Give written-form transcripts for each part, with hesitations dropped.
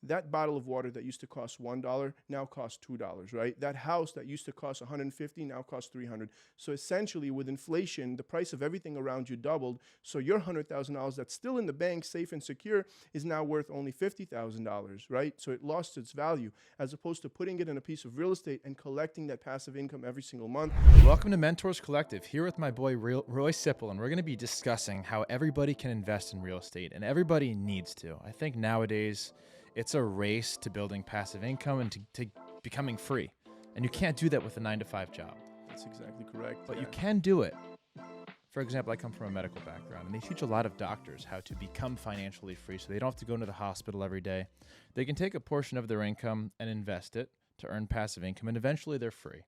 That bottle of water that used to cost $1 now costs $2, right? That house that used to cost 150 now costs 300. So essentially, with inflation, the price of everything around you doubled. So your $100,000 that's still in the bank, safe and secure, is now worth only $50,000, right? So it lost its value, as opposed to putting it in a piece of real estate and collecting that passive income every single month. Welcome to Mentors Collective, here with my boy Roy Sipple, and we're going to be discussing how everybody can invest in real estate, and everybody needs to. I think nowadays it's a race to building passive income and to becoming free, and you can't do that with a 9-to-5 job. That's exactly correct. But you can do it. For example, I come from a medical background, and they teach a lot of doctors how to become financially free so they don't have to go into the hospital every day. They can take a portion of their income and invest it to earn passive income, and eventually they're free.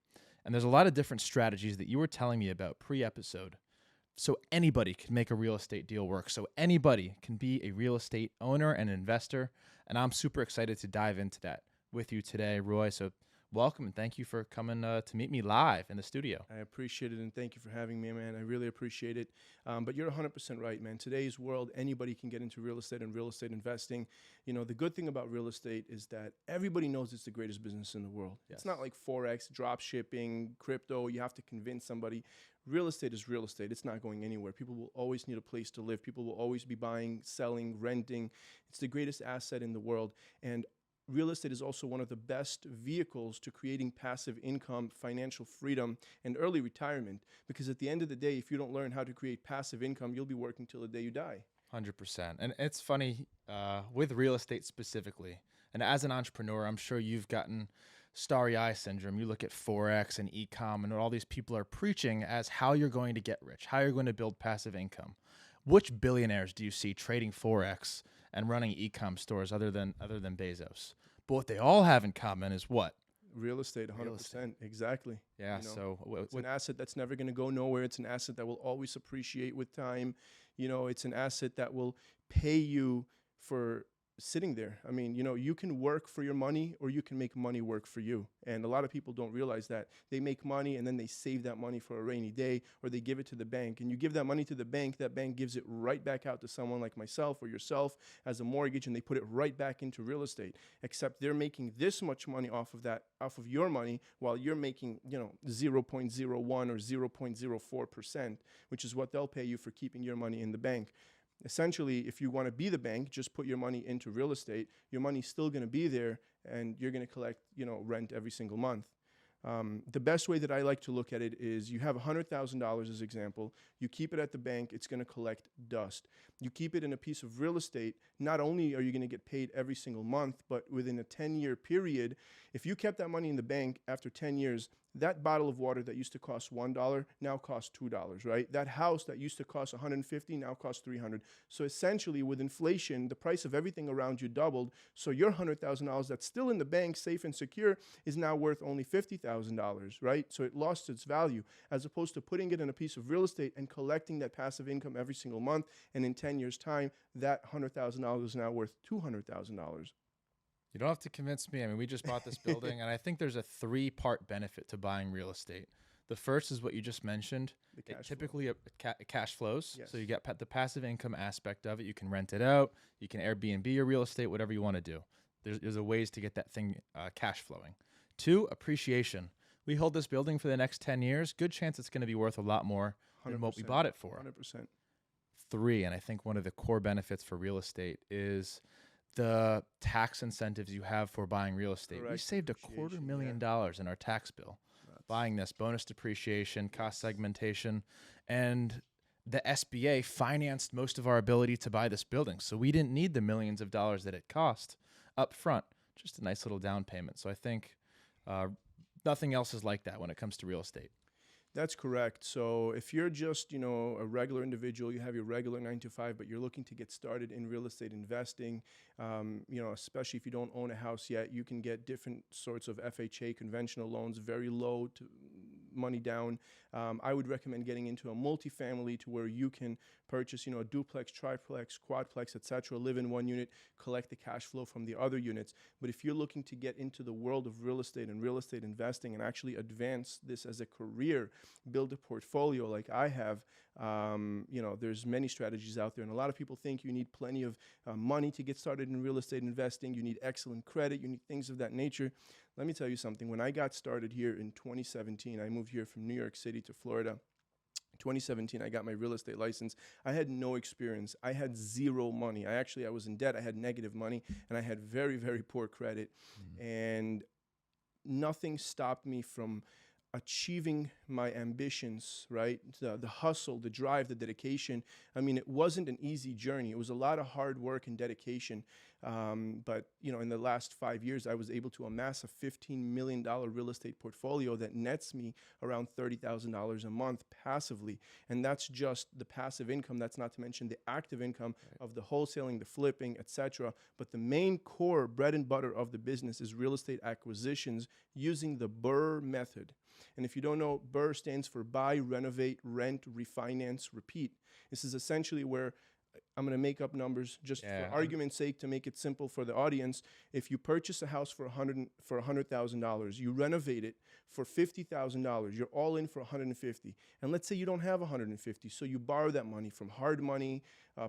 And there's a lot of different strategies that you were telling me about pre-episode. So anybody can make a real estate deal work. So anybody can be a real estate owner and investor. And I'm super excited to dive into that with you today, Roy. So welcome and thank you for coming to meet me live in the studio. I appreciate it, and thank you for having me, man. I really appreciate it. But you're 100% right, man. Today's world, anybody can get into real estate and real estate investing. You know, the good thing about real estate is that everybody knows it's the greatest business in the world. Yes. It's not like Forex, drop shipping, crypto. You have to convince somebody. Real estate is real estate. It's not going anywhere. People will always need a place to live. People will always be buying, selling, renting. It's the greatest asset in the world. And real estate is also one of the best vehicles to creating passive income, financial freedom, and early retirement. Because at the end of the day, if you don't learn how to create passive income, you'll be working till the day you die. 100%. And it's funny with real estate specifically. And as an entrepreneur, I'm sure you've gotten starry eye syndrome. You look at Forex and e-com and all these people are preaching as how you're going to get rich, how you're going to build passive income. Which billionaires do you see trading Forex and running e-com stores other than Bezos? But what they all have in common is what? Real estate, 100%. Exactly. Yeah. You know, So it's an asset that's never going to go nowhere. It's an asset that will always appreciate with time. You know, it's an asset that will pay you for sitting there. I mean, you know, you can work for your money or you can make money work for you. And a lot of people don't realize that. They make money and then they save that money for a rainy day, or they give it to the bank. And you give that money to the bank, that bank gives it right back out to someone like myself or yourself as a mortgage, and they put it right back into real estate. Except they're making this much money off of that, off of your money, while you're making, you know, 0.01 or 0.04%, which is what they'll pay you for keeping your money in the bank. Essentially, if you want to be the bank, just put your money into real estate. Your money's still going to be there, and you're going to collect, you know, rent every single month. The best way that I like to look at it is you have $100,000 as example. You keep it at the bank, it's going to collect dust. You keep it in a piece of real estate, not only are you going to get paid every single month, but within a 10-year period, if you kept that money in the bank after 10 years, that bottle of water that used to cost $1 now costs $2, right? That house that used to cost 150 now costs 300. So essentially, with inflation, the price of everything around you doubled. So your $100,000 that's still in the bank, safe and secure, is now worth only $50,000, right? So it lost its value, as opposed to putting it in a piece of real estate and collecting that passive income every single month. And in 10 years' time, that $100,000 is now worth $200,000. You don't have to convince me. I mean, we just bought this building, and I think there's a 3-part benefit to buying real estate. The first is what you just mentioned. Typically, cash flows. Yes. So you get the passive income aspect of it. You can rent it out. You can Airbnb your real estate, whatever you want to do. There's a ways to get that thing cash flowing. 2, appreciation. We hold this building for the next 10 years. Good chance it's going to be worth a lot more than what we bought it for. 100%. 3, and I think one of the core benefits for real estate is the tax incentives you have for buying real estate. Correct. We saved $250,000 in our tax bill buying this. Bonus depreciation, cost segmentation, and the SBA financed most of our ability to buy this building. So we didn't need the millions of dollars that it cost up front, just a nice little down payment. So I think nothing else is like that when it comes to real estate. That's correct. So if you're just, you know, a regular individual, you have your regular 9-to-5, but you're looking to get started in real estate investing, you know, especially if you don't own a house yet, you can get different sorts of FHA conventional loans, very low to money down. I would recommend getting into a multifamily to where you can purchase, a duplex, triplex, quadplex, etc., live in one unit, collect the cash flow from the other units. But if you're looking to get into the world of real estate and real estate investing and actually advance this as a career, build a portfolio like I have, there's many strategies out there. And a lot of people think you need plenty of money to get started in real estate investing. You need excellent credit. You need things of that nature. Let me tell you something. When I got started here in 2017, I moved here from New York City to Florida. 2017, I got my real estate license. I had no experience. I had zero money. I was in debt. I had negative money, and I had very, very poor credit. And nothing stopped me from achieving my ambitions, right? The hustle, the drive, the dedication. I mean, it wasn't an easy journey. It was a lot of hard work and dedication. But in the last 5 years, I was able to amass a $15 million real estate portfolio that nets me around $30,000 a month passively. And that's just the passive income. That's not to mention the active income of the wholesaling, the flipping, etc. But the main core bread and butter of the business is real estate acquisitions using the BRRRR method. And if you don't know, BRRRR stands for buy, renovate, rent, refinance, repeat. This is essentially where I'm going to make up numbers just for argument's sake to make it simple for the audience. If you purchase a house for $100,000, you renovate it for $50,000, you're all in for $150,000. And let's say you don't have $150,000, so you borrow that money from hard money,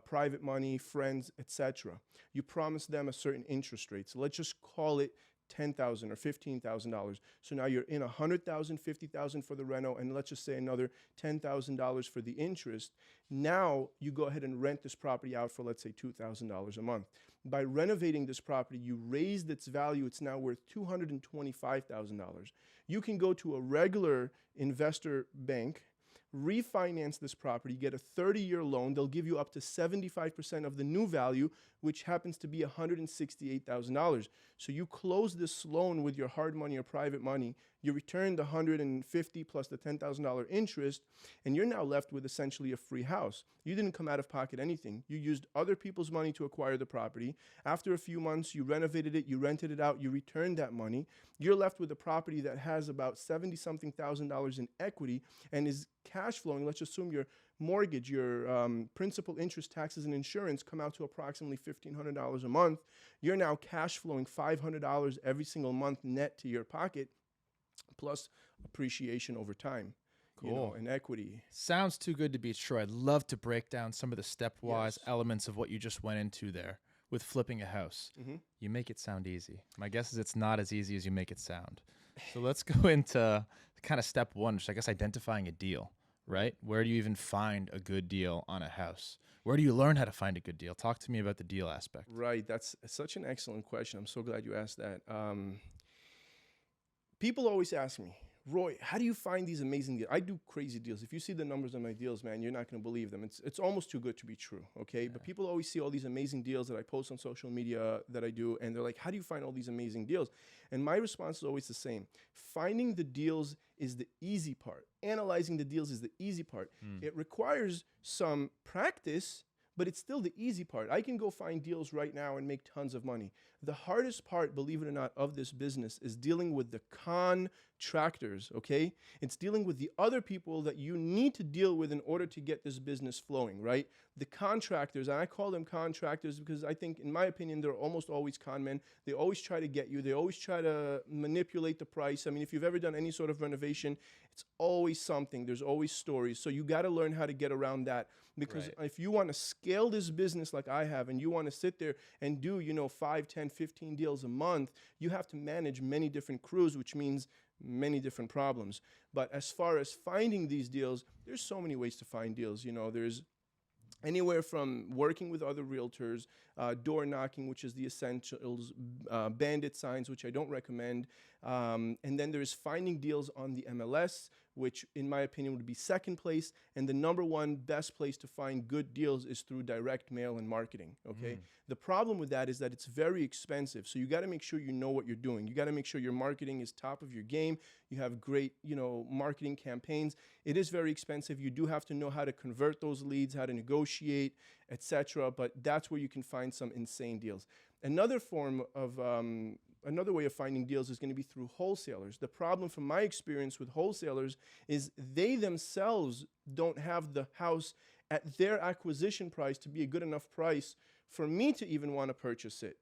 private money, friends, etc. You promise them a certain interest rate. So let's just call it $10,000 or $15,000. So now you're in $100,000, $50,000 for the reno, and let's just say another $10,000 for the interest. Now you go ahead and rent this property out for, let's say, $2,000 a month. By renovating this property, you raised its value. It's now worth $225,000. You can go to a regular investor bank, refinance this property, get a 30-year loan. They'll give you up to 75% of the new value, which happens to be $168,000. So you close this loan with your hard money or private money, you return the $150,000 plus the $10,000 interest, and you're now left with essentially a free house. You didn't come out of pocket anything. You used other people's money to acquire the property. After a few months, you renovated it, you rented it out, you returned that money. You're left with a property that has about $70-something thousand in equity and is cash flowing. Let's assume your mortgage, your principal, interest, taxes, and insurance come out to approximately $1,500 a month. You're now cash flowing $500 every single month net to your pocket, plus appreciation over time. Cool. And equity. Sounds too good to be true. I'd love to break down some of the stepwise elements of what you just went into there with flipping a house. You make it sound easy. My guess is it's not as easy as you make it sound. So let's go into kind of step one, which I guess identifying a deal, right? Where do you even find a good deal on a house? Where do you learn how to find a good deal? Talk to me about the deal aspect. Right. That's such an excellent question. I'm so glad you asked that. People always ask me, Roy, how do you find these amazing deals? I do crazy deals. If you see the numbers on my deals, man, you're not going to believe them. It's almost too good to be true, okay? Yeah. But people always see all these amazing deals that I post on social media that I do, and they're like, how do you find all these amazing deals? And my response is always the same. Finding the deals is the easy part. Analyzing the deals is the easy part. It requires some practice, but it's still the easy part. I can go find deals right now and make tons of money. The hardest part, believe it or not, of this business is dealing with the contractors, okay? It's dealing with the other people that you need to deal with in order to get this business flowing, right? The contractors, and I call them contractors because I think, in my opinion, they're almost always con men. They always try to get you. They always try to manipulate the price. I mean, if you've ever done any sort of renovation, it's always something. There's always stories. So you got to learn how to get around that. Because if you want to scale this business like I have, and you want to sit there and do, 5, 10, 15 deals a month, you have to manage many different crews, which means many different problems. But as far as finding these deals, there's so many ways to find deals. There's anywhere from working with other realtors, door knocking, which is the essentials, bandit signs, which I don't recommend. And then there's finding deals on the MLS, which in my opinion would be second place. And the number one best place to find good deals is through direct mail and marketing, okay? The problem with that is that it's very expensive. So you got to make sure you know what you're doing. You got to make sure your marketing is top of your game. You have great, marketing campaigns. It is very expensive. You do have to know how to convert those leads, how to negotiate, etc. But that's where you can find some insane deals. Another form of another way of finding deals is going to be through wholesalers. The problem from my experience with wholesalers is they themselves don't have the house at their acquisition price to be a good enough price for me to even want to purchase it.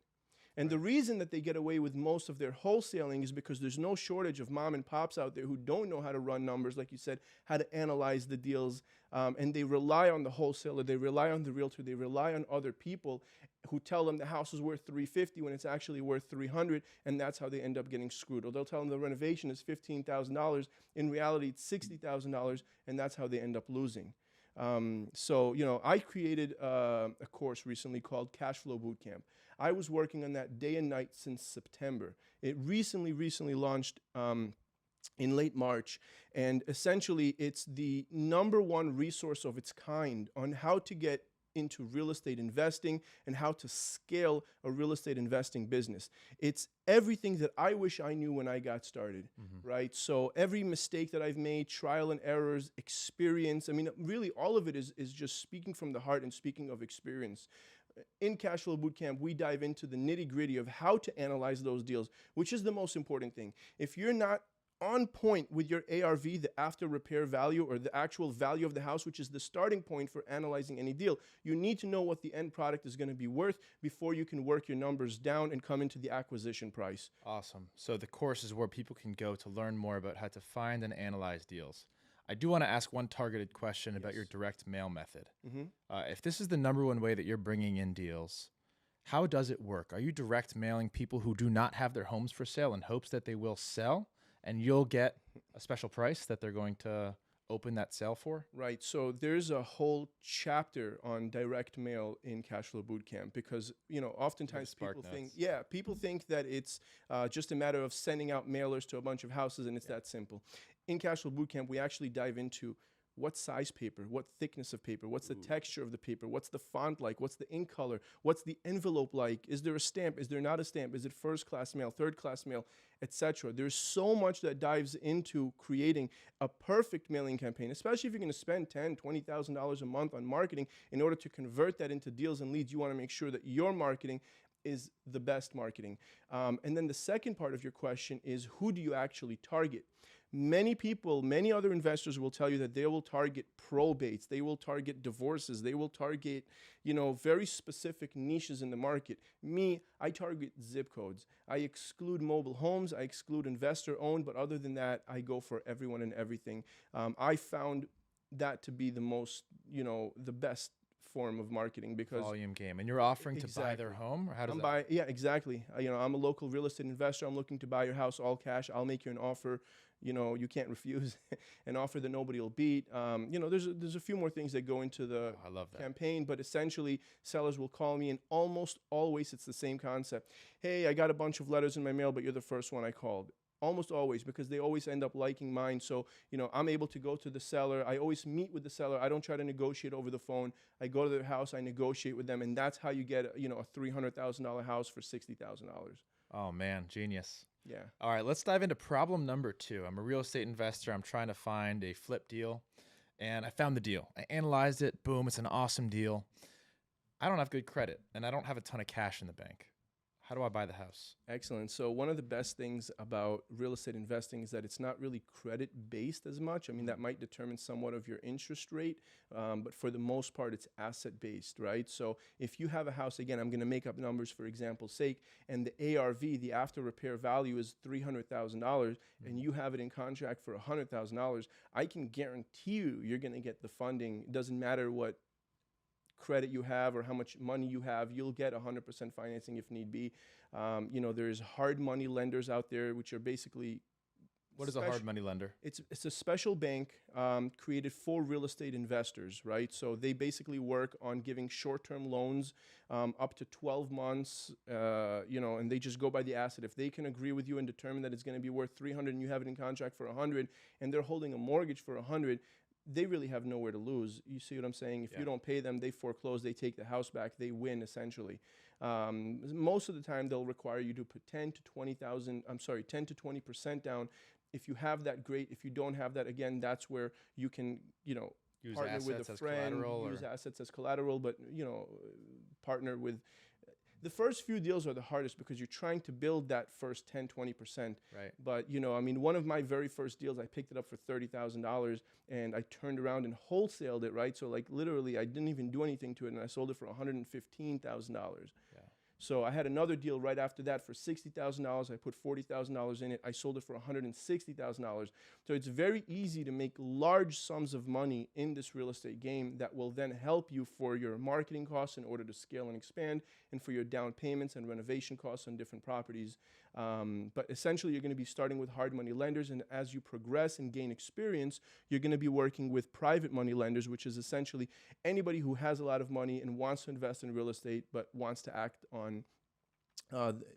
And the reason that they get away with most of their wholesaling is because there's no shortage of mom and pops out there who don't know how to run numbers, like you said, how to analyze the deals, and they rely on the wholesaler, they rely on the realtor, they rely on other people who tell them the house is worth 350 when it's actually worth 300, and that's how they end up getting screwed. Or they'll tell them the renovation is $15,000, in reality it's $60,000, and that's how they end up losing. So, I created a course recently called Cash Flow Bootcamp. I was working on that day and night since September. It recently launched in late March, and essentially it's the #1 resource of its kind on how to get into real estate investing and how to scale a real estate investing business. It's everything that I wish I knew when I got started, right? So every mistake that I've made, trial and errors, experience, I mean, really all of it is just speaking from the heart and speaking of experience. In Cashflow Bootcamp, we dive into the nitty-gritty of how to analyze those deals, which is the most important thing. If you're not on point with your ARV, the after repair value, or the actual value of the house, which is the starting point for analyzing any deal, you need to know what the end product is going to be worth before you can work your numbers down and come into the acquisition price. Awesome. So the course is where people can go to learn more about how to find and analyze deals. I do want to ask one targeted question about your direct mail method. If this is the #1 way that you're bringing in deals, how does it work? Are you direct mailing people who do not have their homes for sale in hopes that they will sell, and you'll get a special price that they're going to open that sale for? Right. So there's a whole chapter on direct mail in Cashflow Bootcamp because, oftentimes people think that it's just a matter of sending out mailers to a bunch of houses and it's that simple. In Cashflow Bootcamp, we actually dive into what size paper, what thickness of paper, what's the texture of the paper, what's the font like, what's the ink color, what's the envelope like, is there a stamp, is there not a stamp, is it first class mail, third class mail, etc. There's so much that dives into creating a perfect mailing campaign, especially if you're going to spend $10,000, $20,000 a month on marketing. In order to convert that into deals and leads, you want to make sure that your marketing is the best marketing. And then the second part of your question is, who do you actually target? Many people, many other investors will tell you that they will target probates, they will target divorces, they will target, very specific niches in the market. Me, I target zip codes. I exclude mobile homes, I exclude investor owned, but other than that, I go for everyone and everything. I found that to be the most, the best form of marketing because volume game. And you're offering to buy their home, or how does that? Yeah, exactly. I'm a local real estate investor. I'm looking to buy your house all cash. I'll make you an offer. You can't refuse an offer that nobody will beat. There's a few more things that go into the campaign, but essentially sellers will call me, and almost always it's the same concept. Hey, I got a bunch of letters in my mail, but you're the first one I called. Almost always, because they always end up liking mine. So, I'm able to go to the seller. I always meet with the seller. I don't try to negotiate over the phone. I go to their house, I negotiate with them, and that's how you get, a $300,000 house for $60,000. Oh man, genius. Yeah. All right, let's dive into problem #2. I'm a real estate investor. I'm trying to find a flip deal, and I found the deal. I analyzed it. Boom, it's an awesome deal. I don't have good credit, and I don't have a ton of cash in the bank. How do I buy the house? Excellent. So one of the best things about real estate investing is that it's not really credit-based as much. I mean, that might determine somewhat of your interest rate, but for the most part, it's asset-based, right? So if you have a house, again, I'm going to make up numbers for example's sake, and the ARV, the after repair value is $300,000, and you have it in contract for $100,000, I can guarantee you're going to get the funding. It doesn't matter what credit you have or how much money you have, you'll get 100% financing if need be. There's hard money lenders out there, which are basically... What is a hard money lender? It's a special bank created for real estate investors, right? So they basically work on giving short-term loans up to 12 months, and they just go by the asset. If they can agree with you and determine that it's going to be worth 300 and you have it in contract for 100 and they're holding a mortgage for 100, they really have nowhere to lose. You see what I'm saying? If you don't pay them, they foreclose, they take the house back, they win essentially. Most of the time, they'll require you to put 10 to 20% down. If you have that, great. If you don't have that, again, that's where you can, use partner with a friend, use assets as collateral, but partner with. The first few deals are the hardest because you're trying to build that first 10, 20%. Right. But, I mean, one of my very first deals, I picked it up for $30,000 and I turned around and wholesaled it, right? So, like, literally, I didn't even do anything to it and I sold it for $115,000. Yeah. So I had another deal right after that for $60,000. I put $40,000 in it. I sold it for $160,000. So it's very easy to make large sums of money in this real estate game that will then help you for your marketing costs in order to scale and expand, and for your down payments and renovation costs on different properties. But essentially, you're going to be starting with hard money lenders, and as you progress and gain experience, you're going to be working with private money lenders, which is essentially anybody who has a lot of money and wants to invest in real estate but wants to act on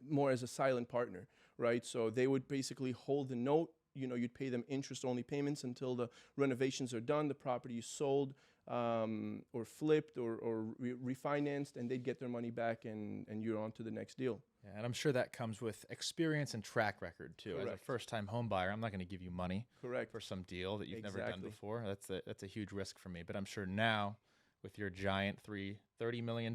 more as a silent partner, right? So they would basically hold the note. You'd pay them interest-only payments until the renovations are done, the property is sold, or flipped, or refinanced, and they'd get their money back, and you're on to the next deal. Yeah, and I'm sure that comes with experience and track record too. As a Correct. first-time home buyer, I'm not going to give you money Correct. for some deal that you've never done Exactly. before. That's a huge risk for me. But I'm sure now, with your giant $30 million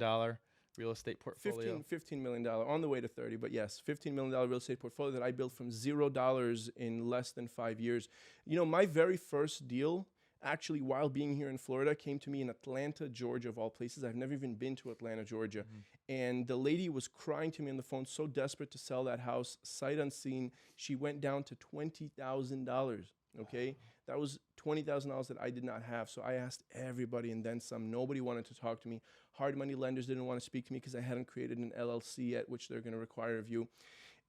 real estate portfolio, $15 million, on the way to 30, but yes, $15 million real estate portfolio that I built from $0 in less than 5 years. My very first deal, actually, while being here in Florida, came to me in Atlanta, Georgia, of all places. I've never even been to Atlanta, Georgia. Mm-hmm. And the lady was crying to me on the phone, so desperate to sell that house, sight unseen. She went down to $20,000. Okay. Wow. That was $20,000 that I did not have. So I asked everybody and then some. Nobody wanted to talk to me. Hard money lenders didn't want to speak to me because I hadn't created an LLC yet, which they're going to require of you.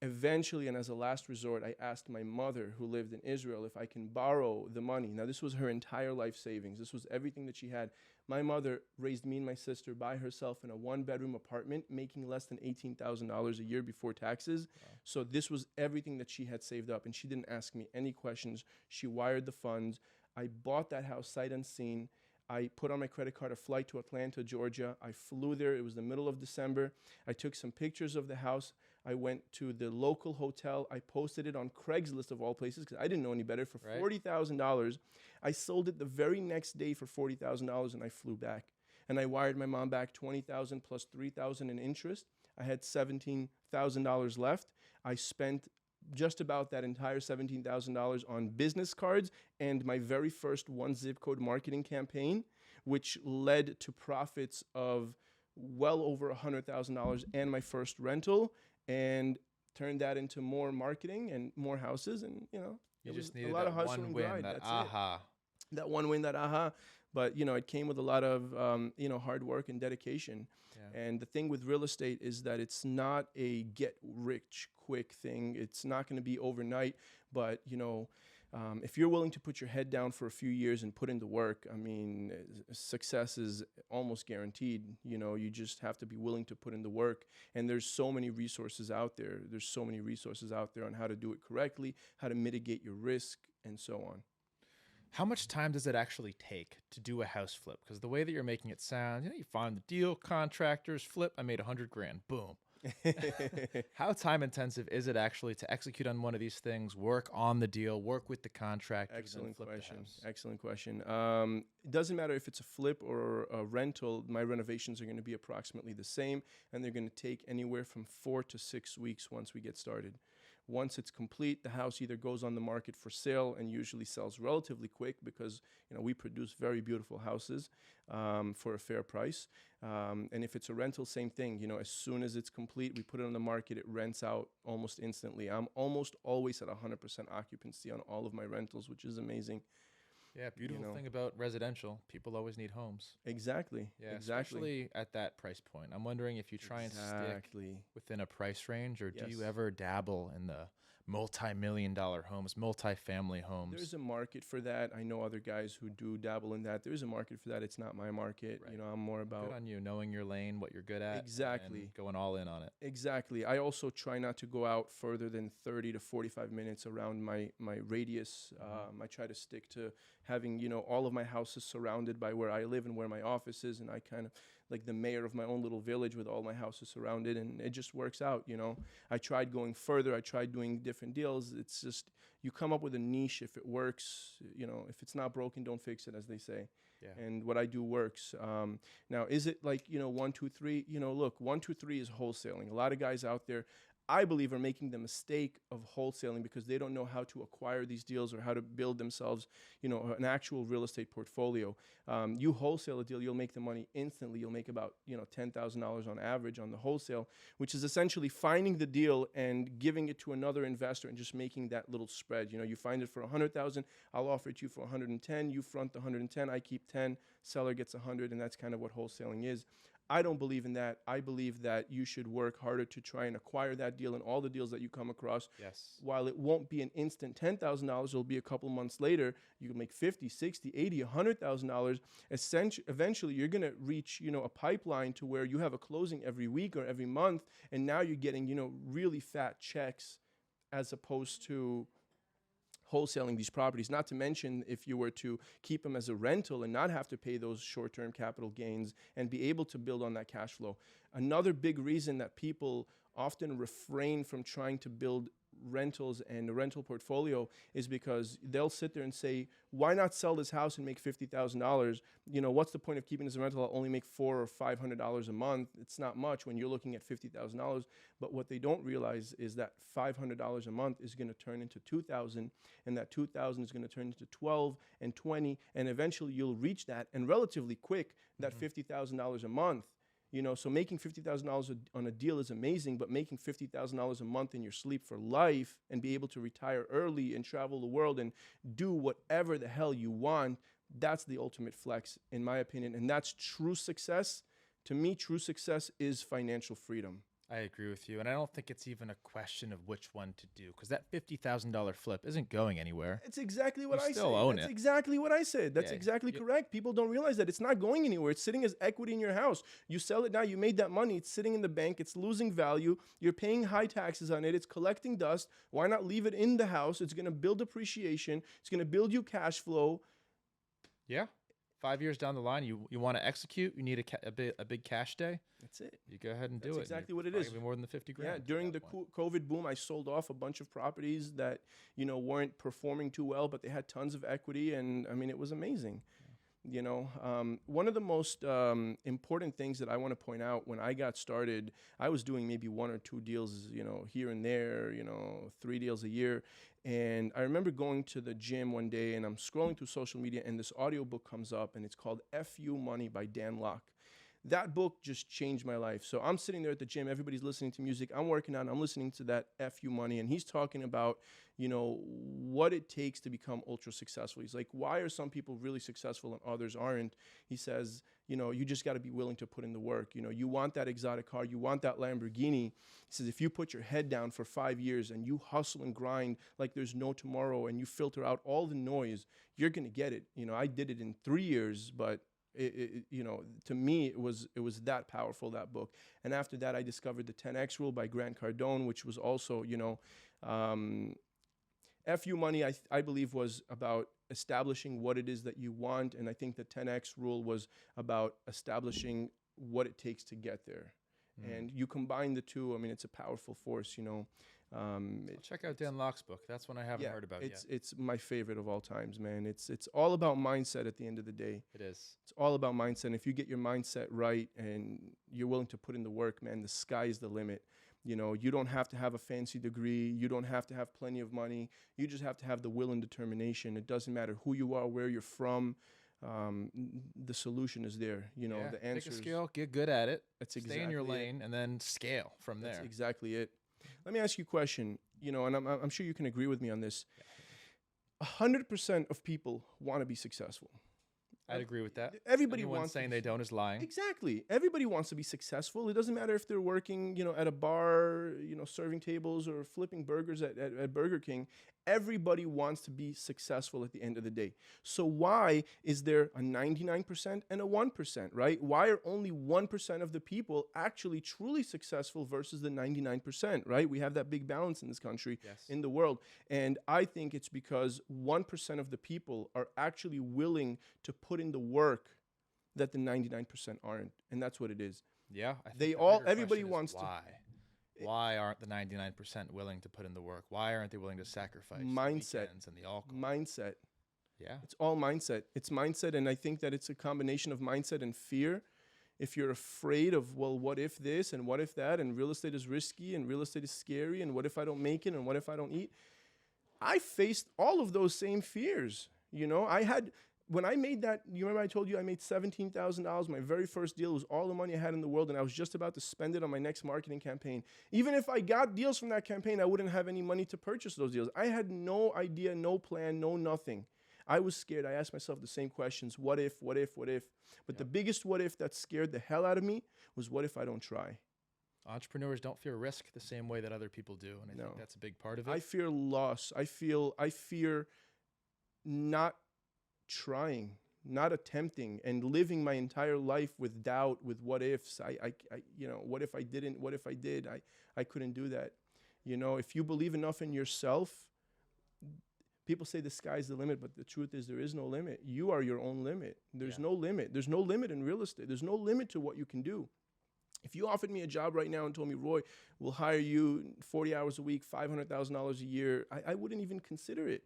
Eventually, and as a last resort, I asked my mother, who lived in Israel, if I can borrow the money. Now, this was her entire life savings. This was everything that she had. My mother raised me and my sister by herself in a one-bedroom apartment, making less than $18,000 a year before taxes. Wow. So this was everything that she had saved up, and she didn't ask me any questions. She wired the funds. I bought that house sight unseen. I put on my credit card a flight to Atlanta, Georgia. I flew there. It was the middle of December. I took some pictures of the house. I went to the local hotel. I posted it on Craigslist, of all places, because I didn't know any better, for $40,000. I sold it the very next day for $40,000, and I flew back. And I wired my mom back $20,000 plus $3,000 in interest. I had $17,000 left. I spent just about that entire $17,000 on business cards and my very first one zip code marketing campaign, which led to profits of well over $100,000 and my first rental, and turned that into more marketing and more houses. And, you it just was needed a lot that of hustle one and win, grind. that That's aha. it. That one win, that aha. But, it came with a lot of, hard work and dedication. Yeah. And the thing with real estate is that it's not a get rich quick thing. It's not going to be overnight. But, if you're willing to put your head down for a few years and put in the work, I mean, success is almost guaranteed. You just have to be willing to put in the work. And there's so many resources out there. There's so many resources out there on how to do it correctly, how to mitigate your risk, and so on. How much time does it actually take to do a house flip? Because the way that you're making it sound, you find the deal, contractors, flip, I made $100,000, boom. How time intensive is it actually to execute on one of these things, work on the deal, work with the contractors? Excellent question. Excellent question. It doesn't matter if it's a flip or a rental, my renovations are going to be approximately the same, and they're going to take anywhere from 4 to 6 weeks once we get started. Once it's complete, the house either goes on the market for sale and usually sells relatively quick because we produce very beautiful houses for a fair price. And if it's a rental, same thing. As soon as it's complete, we put it on the market. It rents out almost instantly. I'm almost always at 100% occupancy on all of my rentals, which is amazing. Yeah, beautiful thing about residential, people always need homes. Exactly. Yeah, exactly. Especially at that price point. I'm wondering if you try and stick within a price range, or do you ever dabble in the multi-million-dollar homes, multi-family homes? There's a market for that. I know other guys who do dabble in that. There's a market for that. It's not my market. Right. I'm more about... Good on you, knowing your lane, what you're good at. Exactly. And going all in on it. Exactly. I also try not to go out further than 30 to 45 minutes around my radius. I try to stick to having, all of my houses surrounded by where I live and where my office is, and I kind of like the mayor of my own little village with all my houses surrounded, and it just works out. I tried going further. I tried doing different deals. It's just, you come up with a niche. If it works, if it's not broken, don't fix it, as they say. Yeah. and what I do works. Now, is it like, 1, 2, 3? Look, 1, 2, 3 is wholesaling. A lot of guys out there, I believe, are making the mistake of wholesaling because they don't know how to acquire these deals or how to build themselves, an actual real estate portfolio. You wholesale a deal, you'll make the money instantly. You'll make about, $10,000 on average on the wholesale, which is essentially finding the deal and giving it to another investor and just making that little spread. You find it for 100,000, I'll offer it to you for 110. You front the 110, I keep 10, seller gets 100, and that's kind of what wholesaling is. I don't believe in that. I believe that you should work harder to try and acquire that deal and all the deals that you come across. Yes. While it won't be an instant $10,000, it'll be a couple months later. You can make 50, 60, 80, $100,000. Eventually, you're going to reach, a pipeline to where you have a closing every week or every month, and now you're getting, really fat checks as opposed to wholesaling these properties. Not to mention, if you were to keep them as a rental and not have to pay those short-term capital gains and be able to build on that cash flow. Another big reason that people often refrain from trying to build rentals and a rental portfolio is because they'll sit there and say, why not sell this house and make $50,000? What's the point of keeping this rental? I'll only make $400 or $500 a month. It's not much when you're looking at $50,000. But what they don't realize is that $500 a month is going to turn into $2,000, and that $2,000 is going to turn into 12 and 20, and eventually you'll reach that, and relatively quick, that $50,000 a month. So making $50,000 on a deal is amazing, but making $50,000 a month in your sleep for life and be able to retire early and travel the world and do whatever the hell you want, that's the ultimate flex, in my opinion. And that's true success. To me, true success is financial freedom. I agree with you. And I don't think it's even a question of which one to do, because that $50,000 flip isn't going anywhere. It's exactly what You I said. still own That's it. exactly what I said. That's Yeah, exactly correct. People don't realize that. It's not going anywhere. It's sitting as equity in your house. You sell it now, you made that money. It's sitting in the bank. It's losing value. You're paying high taxes on it. It's collecting dust. Why not leave it in the house? It's going to build appreciation. It's going to build you cash flow. Yeah. 5 years down the line, you want to execute, you need a big cash day. That's it. You go ahead and do it. That's exactly what it is. Probably more than the 50 grand. Yeah, during the COVID boom, I sold off a bunch of properties that, weren't performing too well, but they had tons of equity, and I mean, it was amazing. One of the most important things that I want to point out, when I got started, I was doing maybe 1 or 2 deals, here and there, 3 deals a year. And I remember going to the gym one day, and I'm scrolling through social media, and this audiobook comes up, and it's called F.U. Money by Dan Locke. That book just changed my life. So I'm sitting there at the gym, everybody's listening to music, I'm working out, I'm listening to that F.U. Money, and he's talking about, what it takes to become ultra successful. He's like, why are some people really successful and others aren't? He says, you just got to be willing to put in the work. You want that exotic car, you want that Lamborghini. He says, if you put your head down for 5 years and you hustle and grind like there's no tomorrow, and you filter out all the noise, you're going to get it. I did it in 3 years, but to me, it was that powerful, that book. And after that, I discovered the 10X rule by Grant Cardone, which was also, F.U. Money, I believe, was about establishing what it is that you want. And I think the 10X rule was about establishing what it takes to get there. And you combine the two, I mean, it's a powerful force, Check out Dan Locke's book. That's one I haven't heard about yet. It's my favorite of all times, man. It's all about mindset at the end of the day. It is. It's all about mindset. And if you get your mindset right and you're willing to put in the work, man, the sky is the limit. You don't have to have a fancy degree. You don't have to have plenty of money. You just have to have the will and determination. It doesn't matter who you are, where you're from. The solution is there. The answer. Take a skill, get good at it. That's Stay in your lane, and then scale from there. That's exactly it. Let me ask you a question. And I'm sure you can agree with me on this. 100% of people want to be successful. I'd agree with that. Everybody Anyone wants saying they don't is lying. Exactly. Everybody wants to be successful. It doesn't matter if they're working, at a bar, serving tables or flipping burgers at Burger King. Everybody wants to be successful at the end of the day. So why is there a 99% and a 1%, right? Why are only 1% of the people actually truly successful versus the 99%, right? We have that big balance in this country, in the world. And I think it's because 1% of the people are actually willing to put in the work that the 99% aren't. And that's what it is. Yeah. Everybody wants why? Why aren't the 99% willing to put in the work? Why aren't they willing to sacrifice the weekends and the alcohol? Mindset. Yeah. It's all mindset. It's mindset, and I think that it's a combination of mindset and fear. If you're afraid of, well, what if this and what if that, and real estate is risky and real estate is scary, and what if I don't make it and what if I don't eat? I faced all of those same fears. You know, I had, when I made that, you remember I told you I made $17,000. My very first deal was all the money I had in the world, and I was just about to spend it on my next marketing campaign. Even if I got deals from that campaign, I wouldn't have any money to purchase those deals. I had no idea, no plan, no nothing. I was scared. I asked myself the same questions. What if, what if, what if? But the biggest what if that scared the hell out of me was, what if I don't try? Entrepreneurs don't fear risk the same way that other people do, and I think that's a big part of it. I fear loss. I fear not trying, not attempting, and living my entire life with doubt, with what ifs. You know, what if I didn't? What if I did? I couldn't do that. You know, if you believe enough in yourself, people say the sky's the limit, but the truth is there is no limit. You are your own limit. There's no limit. There's no limit in real estate. There's no limit to what you can do. If you offered me a job right now and told me, Roy, we'll hire you 40 hours a week, $500,000 a year, I wouldn't even consider it.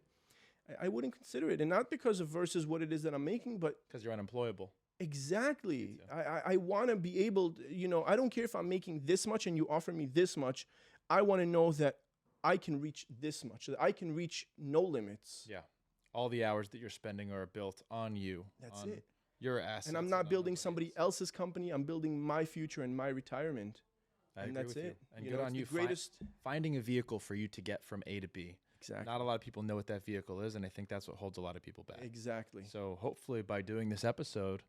I wouldn't consider it. And not because of versus what it is that I'm making, but because you're unemployable. Exactly. I want to be able to, you know, I don't care if I'm making this much and you offer me this much. I want to know that I can reach this much, that I can reach no limits. Yeah. All the hours that you're spending are built on you. That's it. Your assets. And I'm not building somebody else's company. I'm building my future and my retirement. I and agree that's with it. You. And you good know, on you. Finding a vehicle for you to get from A to B. Exactly. Not a lot of people know what that vehicle is, and I think that's what holds a lot of people back. Exactly. So hopefully by doing this episode,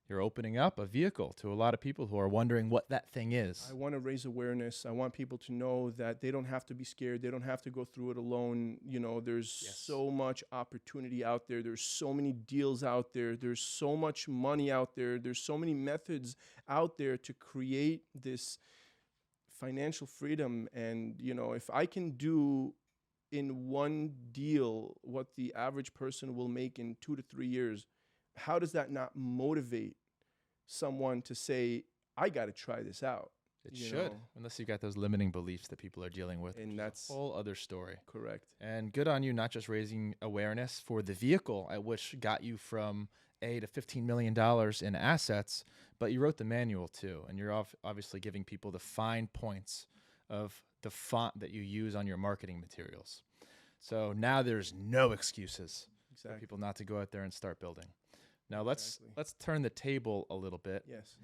you're opening up a vehicle to a lot of people who are wondering what that thing is. I want to raise awareness. I want people to know that they don't have to be scared. They don't have to go through it alone. You know, there's so much opportunity out there. There's so many deals out there. There's so much money out there. There's so many methods out there to create this financial freedom. And, you know, if I can do in one deal what the average person will make in 2 to 3 years, how does that not motivate someone to say, I got to try this out? It should, unless you got those limiting beliefs that people are dealing with. And that's a whole other story. Correct. And good on you, not just raising awareness for the vehicle at which got you from A to $15 million in assets, but you wrote the manual too. And you're obviously giving people the fine points of the font that you use on your marketing materials. So now there's no excuses for people not to go out there and start building. Now let's turn the table a little bit. Yes.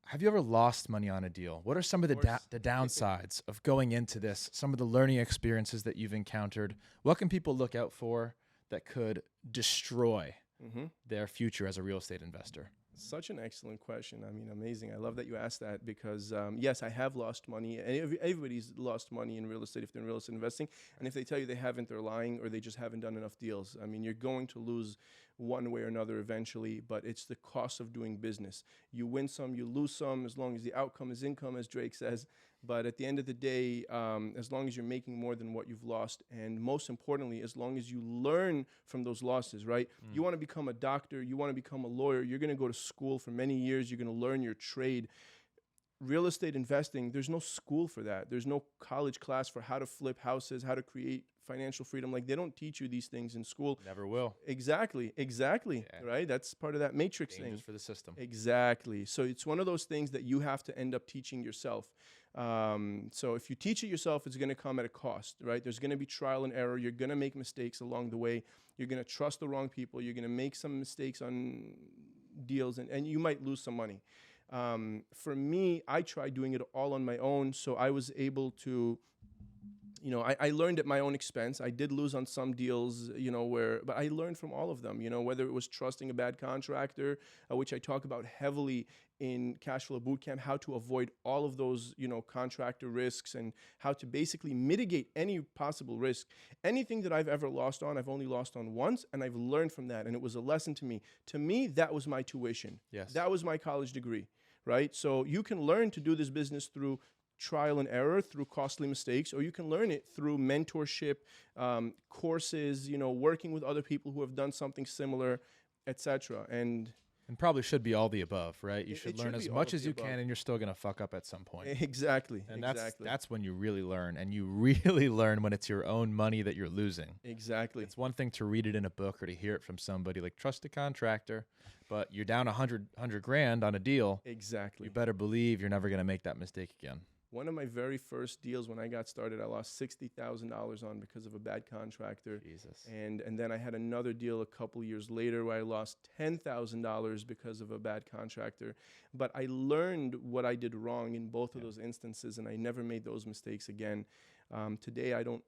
Have you ever lost money on a deal? What are some of the downsides of going into this? Some of the learning experiences that you've encountered? What can people look out for that could destroy their future as a real estate investor? Such an excellent question. I mean, amazing. I love that you asked that because, yes, I have lost money. Everybody's lost money in real estate if they're in real estate investing. And if they tell you they haven't, they're lying or they just haven't done enough deals. I mean, you're going to lose one way or another eventually, but it's the cost of doing business. You win some, you lose some, as long as the outcome is income, as Drake says. But at the end of the day, as long as you're making more than what you've lost, and most importantly, as long as you learn from those losses, right? You want to become a doctor, you want to become a lawyer, you're going to go to school for many years, you're going to learn your trade. Real estate investing, there's no school for that. There's no college class for how to flip houses, how to create financial freedom. Like, they don't teach you these things in school. Never will. Exactly. Yeah. Right? That's part of that matrix Dangerous thing. for the system. Exactly. So it's one of those things that you have to end up teaching yourself. So if you teach it yourself, it's going to come at a cost, right? There's going to be trial and error. You're going to make mistakes along the way. You're going to trust the wrong people. You're going to make some mistakes on deals, and you might lose some money. For me, I tried doing it all on my own, so I was able to, you know, I learned at my own expense. I did lose on some deals, you know, but I learned from all of them, you know, whether it was trusting a bad contractor, which I talk about heavily in Cash Flow Bootcamp, how to avoid all of those, you know, contractor risks and how to basically mitigate any possible risk. Anything that I've ever lost on, I've only lost on once, and I've learned from that, and it was a lesson to me. To me, that was my tuition. Yes. That was my college degree, right? So you can learn to do this business through trial and error, through costly mistakes, or you can learn it through mentorship, courses, you know, working with other people who have done something similar, etc. And And probably should be all the above, right? You It should learn should as be all much of as the you above. can, and you're still going to fuck up at some point. Exactly, And exactly, that's when you really learn, and you really learn when it's your own money that you're losing. exactly. It's one thing to read it in a book or to hear it from somebody like trust a contractor, but you're down 100 grand on a deal. Exactly. You better believe you're never going to make that mistake again. One of my very first deals when I got started, I lost $60,000 on because of a bad contractor. Jesus. And then I had another deal a couple years later where I lost $10,000 because of a bad contractor. But I learned what I did wrong in both of those instances, and I never made those mistakes again. Today, I don't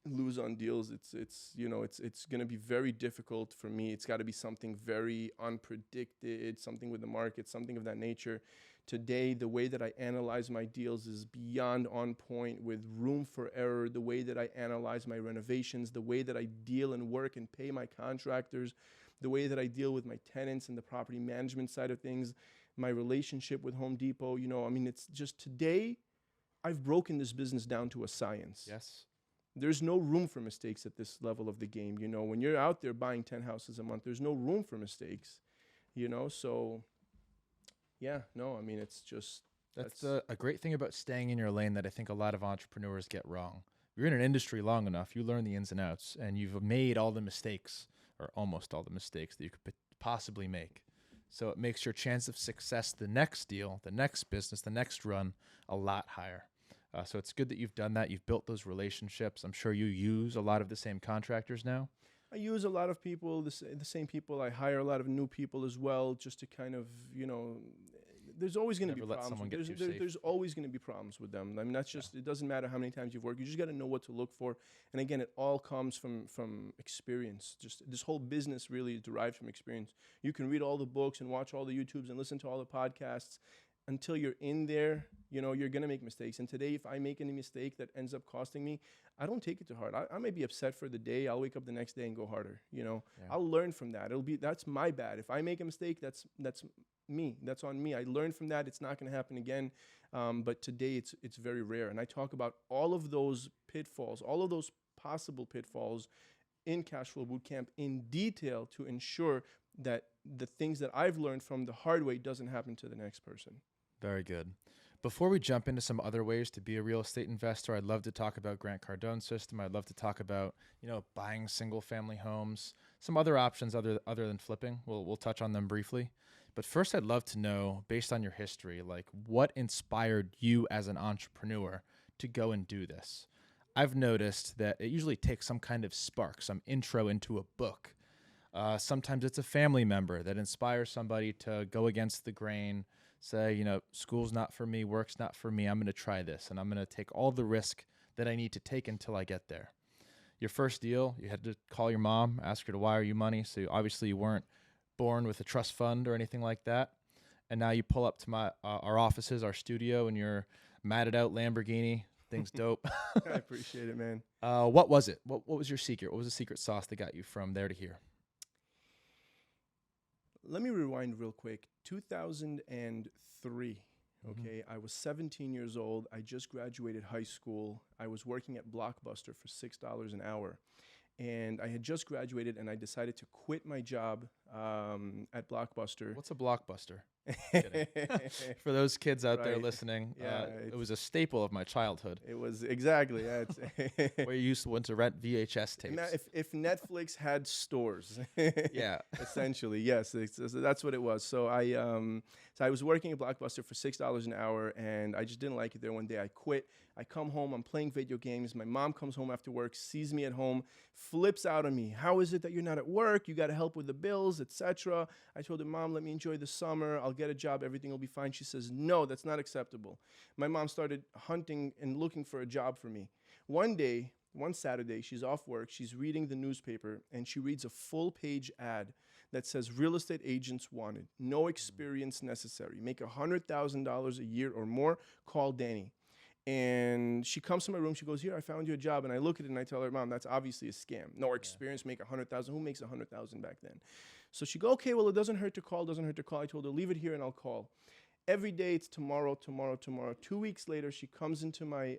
lose on deals. It's going to be very difficult for me. It's got to be something very unpredicted, something with the market, something of that nature. Today, the way that I analyze my deals is beyond on point, with room for error. The way that I analyze my renovations, the way that I deal and work and pay my contractors, the way that I deal with my tenants and the property management side of things, my relationship with Home Depot. It's just today, I've broken this business down to a science. Yes. There's no room for mistakes at this level of the game. When you're out there buying 10 houses a month, there's no room for mistakes, so yeah, no, it's just, That's a great thing about staying in your lane that I think a lot of entrepreneurs get wrong. You're in an industry long enough, you learn the ins and outs, and you've made all the mistakes, or almost all the mistakes that you could possibly make. So it makes your chance of success the next deal, the next business, the next run a lot higher. So it's good that you've done that. You've built those relationships. I'm sure you use a lot of the same contractors now. I use a lot of people, the same people. I hire a lot of new people as well, just to kind of, there's always going to be Never let problems. someone get too safe. There's always going to be problems with them. That's just, it doesn't matter how many times you've worked. You just got to know what to look for. And again, it all comes from experience. Just this whole business really derives from experience. You can read all the books and watch all the YouTubes and listen to all the podcasts. Until you're in there, you're going to make mistakes. And today, if I make any mistake that ends up costing me, I don't take it to heart. I may be upset for the day. I'll wake up the next day and go harder. I'll learn from that. That's my bad. If I make a mistake, that's me. That's on me. I learned from that. It's not going to happen again. But today, it's very rare. And I talk about all of those pitfalls, all of those possible pitfalls in Cash Flow Bootcamp in detail to ensure that the things that I've learned from the hard way doesn't happen to the next person. Very good. Before we jump into some other ways to be a real estate investor, I'd love to talk about Grant Cardone's system. I'd love to talk about, buying single family homes, some other options other than flipping. We'll touch on them briefly. But first, I'd love to know, based on your history, like what inspired you as an entrepreneur to go and do this? I've noticed that it usually takes some kind of spark, some intro into a book. Sometimes it's a family member that inspires somebody to go against the grain, say, school's not for me, work's not for me, I'm going to try this, and I'm going to take all the risk that I need to take until I get there. Your first deal, you had to call your mom, ask her to wire you money, so obviously you weren't born with a trust fund or anything like that, and now you pull up to our offices, our studio, in your matted out Lamborghini. Thing's dope. I appreciate it, man. What was it? What was your secret? What was the secret sauce that got you from there to here? Let me rewind real quick. 2003, okay? I was 17 years old. I just graduated high school. I was working at Blockbuster for $6 an hour. And I had just graduated, and I decided to quit my job at Blockbuster. What's a Blockbuster? For those kids out there Right. listening, Yeah, it was a staple of my childhood. It was exactly. Yeah, Where you used to rent VHS tapes. if Netflix had stores, Yeah. essentially, yes, so that's what it was. So I was working at Blockbuster for $6 an hour, and I just didn't like it there. One day I quit. I come home, I'm playing video games. My mom comes home after work, sees me at home, flips out on me. How is it that you're not at work? You got to help with the bills, etc. I told her, Mom, let me enjoy the summer. I'll get a job. Everything will be fine. She says, no, that's not acceptable. My mom started hunting and looking for a job for me. One Saturday, she's off work. She's reading the newspaper, and she reads a full-page ad that says real estate agents wanted, no experience necessary, make $100,000 a year or more, call Danny. And she comes to my room. She goes, here, I found you a job. And I look at it and I tell her, Mom, that's obviously a scam. No experience, make $100,000. Who makes $100,000 back then? So she go, okay, well, it doesn't hurt to call, doesn't hurt to call. I told her, leave it here and I'll call. Every day it's tomorrow, tomorrow, tomorrow. 2 weeks later, she comes into my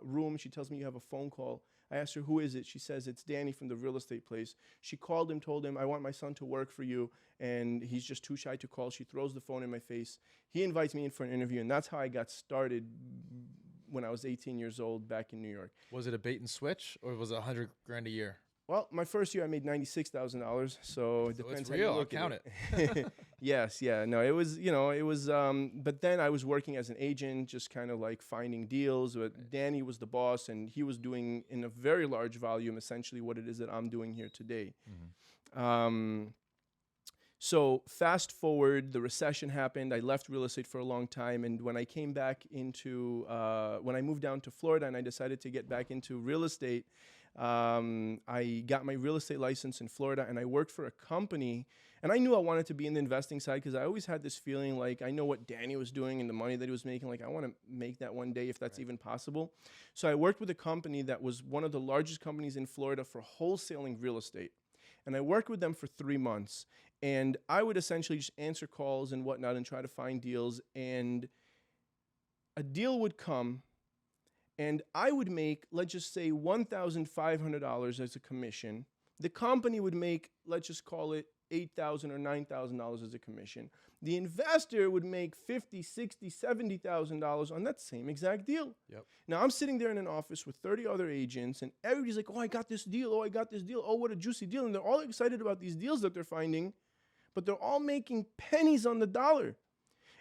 room. She tells me, you have a phone call. I asked her, who is it? She says, it's Danny from the real estate place. She called him, told him, I want my son to work for you, and he's just too shy to call. She throws the phone in my face. He invites me in for an interview, and that's how I got started when I was 18 years old back in New York. Was it a bait and switch, or was it $100 grand a year? Well, my first year I made $96,000, so it depends it's how real. you look I'll count at it. Yes, yeah, no, it was, but then I was working as an agent, just kind of like finding deals. But Danny was the boss, and he was doing in a very large volume, essentially what it is that I'm doing here today. So fast forward, the recession happened. I left real estate for a long time, and when I came back into, when I moved down to Florida, and I decided to get back into real estate. I got my real estate license in Florida, and I worked for a company, and I knew I wanted to be in the investing side because I always had this feeling like I know what Danny was doing and the money that he was making. Like, I want to make that one day if that's even possible. So I worked with a company that was one of the largest companies in Florida for wholesaling real estate. And I worked with them for 3 months, and I would essentially just answer calls and whatnot and try to find deals, and a deal would come, and I would make, let's just say, $1,500 as a commission. The company would make, let's just call it $8,000 or $9,000 as a commission. The investor would make $50,000, $60,000, $70,000 on that same exact deal. Yep. Now I'm sitting there in an office with 30 other agents, and everybody's like, oh, I got this deal. Oh, I got this deal. Oh, what a juicy deal. And they're all excited about these deals that they're finding, but they're all making pennies on the dollar.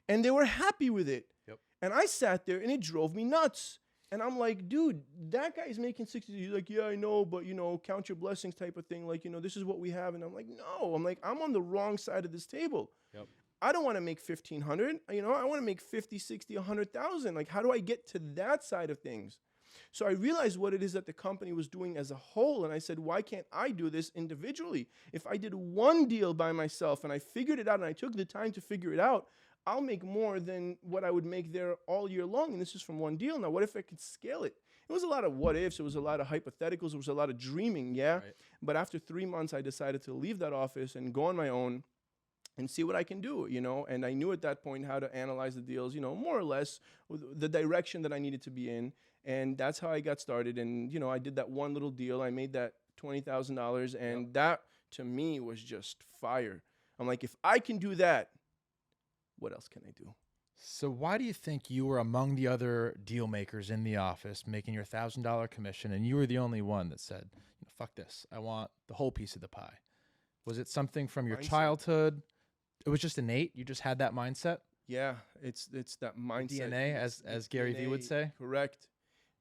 And they were happy with it. Yep. And I sat there, and it drove me nuts. And I'm like, dude, that guy's making 60. He's like, yeah, I know, but, count your blessings type of thing. Like, this is what we have. And I'm like, no. I'm like, I'm on the wrong side of this table. Yep. I don't want to make 1,500. I want to make 50, 60, 100,000. Like, how do I get to that side of things? So I realized what it is that the company was doing as a whole. And I said, why can't I do this individually? If I did one deal by myself and I figured it out and I took the time to figure it out, I'll make more than what I would make there all year long. And this is from one deal. Now, what if I could scale it? It was a lot of what ifs. It was a lot of hypotheticals. It was a lot of dreaming, yeah? Right. But after 3 months, I decided to leave that office and go on my own and see what I can do, And I knew at that point how to analyze the deals, more or less the direction that I needed to be in. And that's how I got started. And, I did that one little deal. I made that $20,000. And that, to me, was just fire. I'm like, if I can do that, what else can I do? So why do you think you were among the other deal makers in the office making your $1,000 commission, and you were the only one that said, fuck this, I want the whole piece of the pie? Was it something from your childhood? It was just innate? You just had that mindset? Yeah, it's that mindset. DNA, as Gary Vee would say? Correct.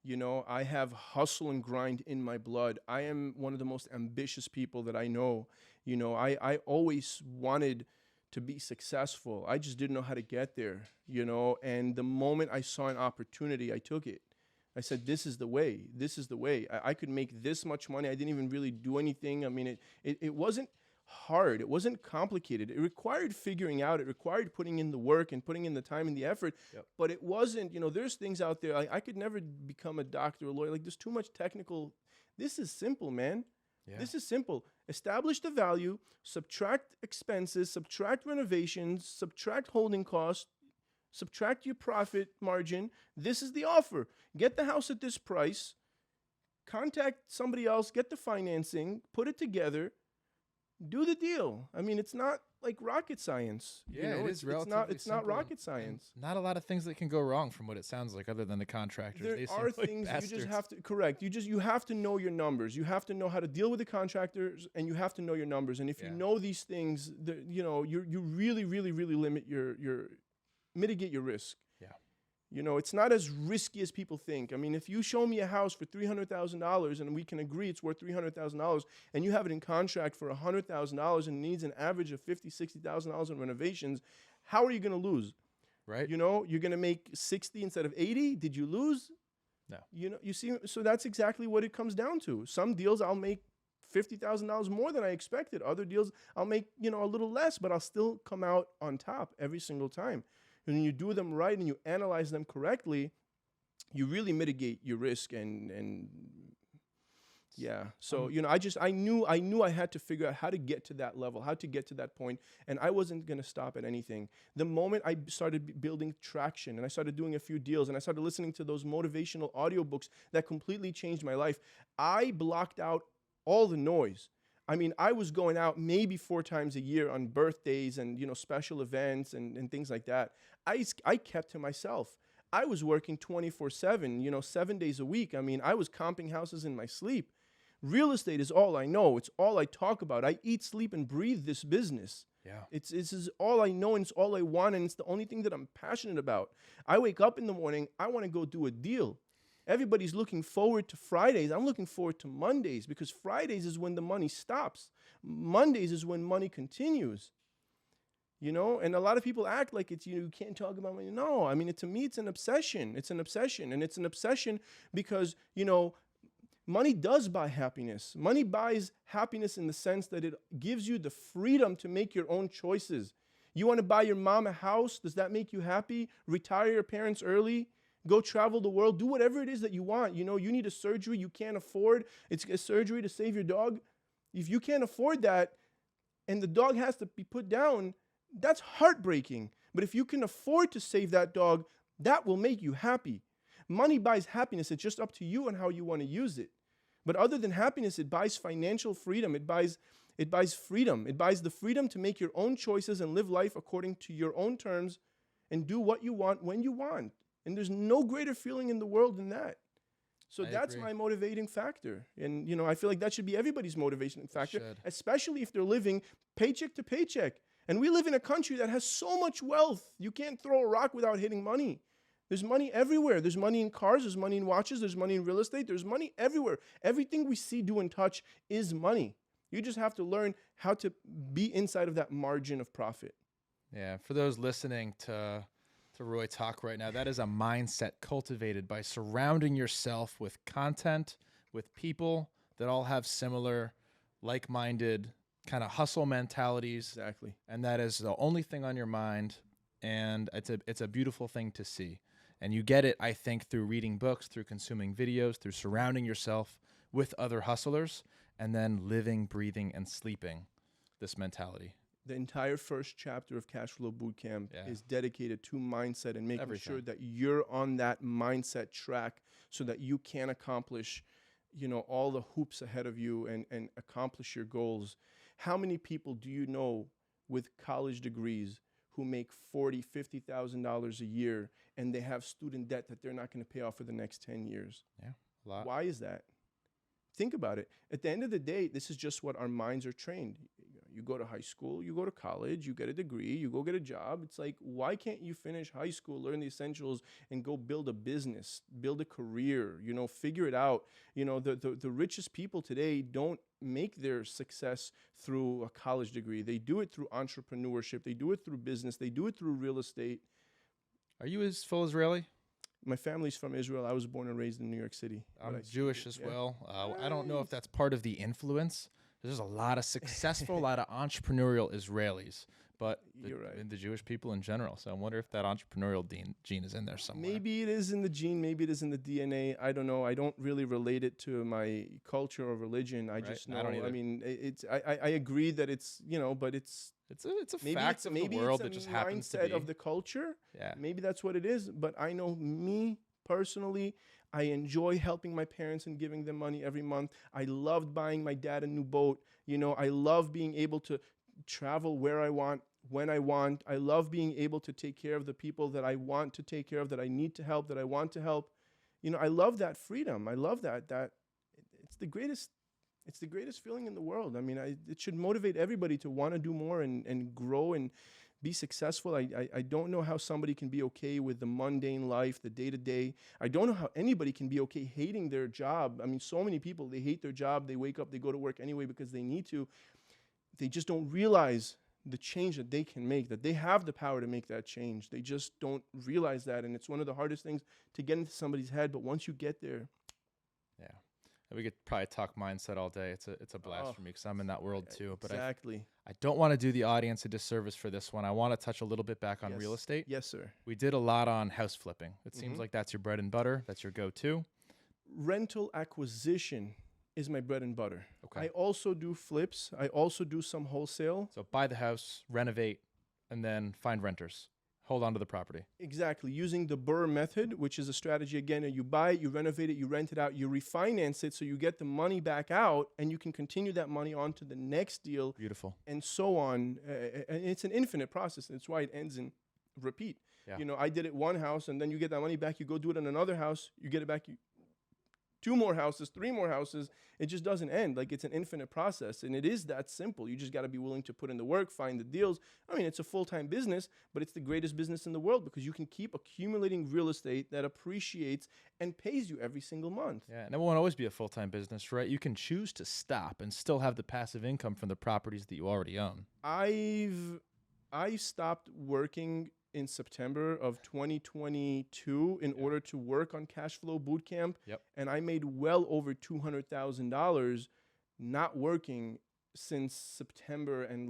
I have hustle and grind in my blood. I am one of the most ambitious people that I know. I always wanted to be successful. I just didn't know how to get there, and the moment I saw an opportunity, I took it. I said, this is the way. This is the way. I could make this much money. I didn't even really do anything. I mean, it wasn't hard. It wasn't complicated. It required figuring out. It required putting in the work and putting in the time and the effort. Yep. But it wasn't, there's things out there. I could never become a doctor or a lawyer. Like, there's too much technical. This is simple, man. Yeah. This is simple. Establish the value, subtract expenses, subtract renovations, subtract holding costs, subtract your profit margin. This is the offer. Get the house at this price, contact somebody else, get the financing, put it together, do the deal. I mean, it's not like rocket science. Yeah, it is relatively It's not rocket science. Not a lot of things that can go wrong from what it sounds like, other than the contractors. There are things you just have to correct. You have to know your numbers. You have to know how to deal with the contractors, and you have to know your numbers. And if you know these things, you really, really, really limit mitigate your risk. Yeah. It's not as risky as people think. I mean, if you show me a house for $300,000 and we can agree it's worth $300,000, and you have it in contract for $100,000 and needs an average of $50,000, $60,000 in renovations, how are you going to lose? Right. You're going to make 60 instead of 80. Did you lose? No. You see, so that's exactly what it comes down to. Some deals I'll make $50,000 more than I expected. Other deals I'll make, a little less, but I'll still come out on top every single time. And when you do them right and you analyze them correctly, you really mitigate your risk. And Yeah. So, I knew I had to figure out how to get to that level, how to get to that point, and I wasn't going to stop at anything. The moment I started building traction and I started doing a few deals and I started listening to those motivational audiobooks that completely changed my life, I blocked out all the noise. I mean, I was going out maybe 4 times a year on birthdays and, special events and things like that. I kept to myself. I was working 24/7, 7 days a week. I mean, I was comping houses in my sleep. Real estate is all I know. It's all I talk about. I eat, sleep, and breathe this business. Yeah. This is all I know, and it's all I want, and it's the only thing that I'm passionate about. I wake up in the morning, I want to go do a deal. Everybody's looking forward to Fridays. I'm looking forward to Mondays because Fridays is when the money stops. Mondays is when money continues. And a lot of people act like it's, you can't talk about money. No, I mean, to me, it's an obsession. It's an obsession. And it's an obsession because, money does buy happiness. Money buys happiness in the sense that it gives you the freedom to make your own choices. You want to buy your mom a house? Does that make you happy? Retire your parents early? Go travel the world? Do whatever it is that you want. You need a surgery you can't afford. It's a surgery to save your dog. If you can't afford that and the dog has to be put down, that's heartbreaking. But if you can afford to save that dog, that will make you happy. Money buys happiness. It's just up to you and how you want to use it. But other than happiness, it buys financial freedom. It buys freedom. It buys the freedom to make your own choices and live life according to your own terms and do what you want when you want. And there's no greater feeling in the world than that. So that's agree. my motivating factor. And, I feel like that should be everybody's motivation factor, especially if they're living paycheck to paycheck. And we live in a country that has so much wealth. You can't throw a rock without hitting money. There's money everywhere. There's money in cars. There's money in watches. There's money in real estate. There's money everywhere. Everything we see, do, and touch is money. You just have to learn how to be inside of that margin of profit. Yeah. For those listening to Roy talk right now, that is a mindset cultivated by surrounding yourself with content, with people that all have similar, like-minded kind of hustle mentalities. Exactly. And that is the only thing on your mind. And it's a beautiful thing to see. And you get it, I think, through reading books, through consuming videos, through surrounding yourself with other hustlers, and then living, breathing, and sleeping this mentality. The entire first chapter of Cash Flow Bootcamp is dedicated to mindset and making sure that you're on that mindset track so that you can accomplish, all the hoops ahead of you and accomplish your goals. How many people do you know with college degrees who make $40,000, $50,000 a year and they have student debt that they're not going to pay off for the next 10 years? Yeah, a lot. Why is that? Think about it. At the end of the day, this is just what our minds are trained. You go to high school, you go to college, you get a degree, you go get a job. It's like, why can't you finish high school, learn the essentials, and go build a business, build a career, figure it out? The richest people today don't make their success through a college degree. They do it through entrepreneurship. They do it through business. They do it through real estate. Are you full Israeli? My family's from Israel. I was born and raised in New York City. I'm Jewish as well. I don't know if that's part of the influence. There's a lot of successful, a lot of entrepreneurial Israelis, but You're right. the Jewish people in general. So I wonder if that entrepreneurial gene is in there somewhere. Maybe it is in the gene. Maybe it is in the DNA. I don't know. I don't really relate it to my culture or religion. I just know. I mean, I agree that it's, but it's a fact of the world that just happens to be. Mindset of the culture. Yeah. Maybe that's what it is. But I know me personally, I enjoy helping my parents and giving them money every month. I loved buying my dad a new boat. I love being able to travel where I want, when I want. I love being able to take care of the people that I want to take care of, that I need to help, that I want to help. I love that freedom. I love that it's the greatest feeling in the world. I mean, it should motivate everybody to want to do more and grow and be successful. I don't know how somebody can be okay with the mundane life, the day-to-day. I don't know how anybody can be okay hating their job. I mean, so many people, they hate their job. They wake up, they go to work anyway because they need to. They just don't realize the change that they can make, that they have the power to make that change. They just don't realize that, and it's one of the hardest things to get into somebody's head, but once you get there. Yeah. We could probably talk mindset all day. It's a blast for me because I'm in that world too. But exactly. I don't want to do the audience a disservice for this one. I want to touch a little bit back on real estate. Yes, sir. We did a lot on house flipping. It seems like that's your bread and butter. That's your go-to. Rental acquisition is my bread and butter. Okay. I also do flips. I also do some wholesale. So buy the house, renovate, and then find renters. Hold on to the property. Exactly. Using the BRRRR method, which is a strategy, again, you buy it, you renovate it, you rent it out, you refinance it so you get the money back out and you can continue that money on to the next deal. Beautiful. And so on. And it's an infinite process. That's why it ends in repeat. Yeah. You know, I did it one house and then you get that money back, you go do it on another house, you get it back, two more houses, three more houses. It just doesn't end. Like, it's an infinite process, and it is that simple. You just got to be willing to put in the work, find the deals. I mean, it's a full-time business, but it's the greatest business in the world because you can keep accumulating real estate that appreciates and pays you every single month. Yeah, and it won't always be a full-time business, right? You can choose to stop and still have the passive income from the properties that you already own. I stopped working in September of 2022 in order to work on Cash Flow Bootcamp. Yep. And I made well over $200,000 not working since September and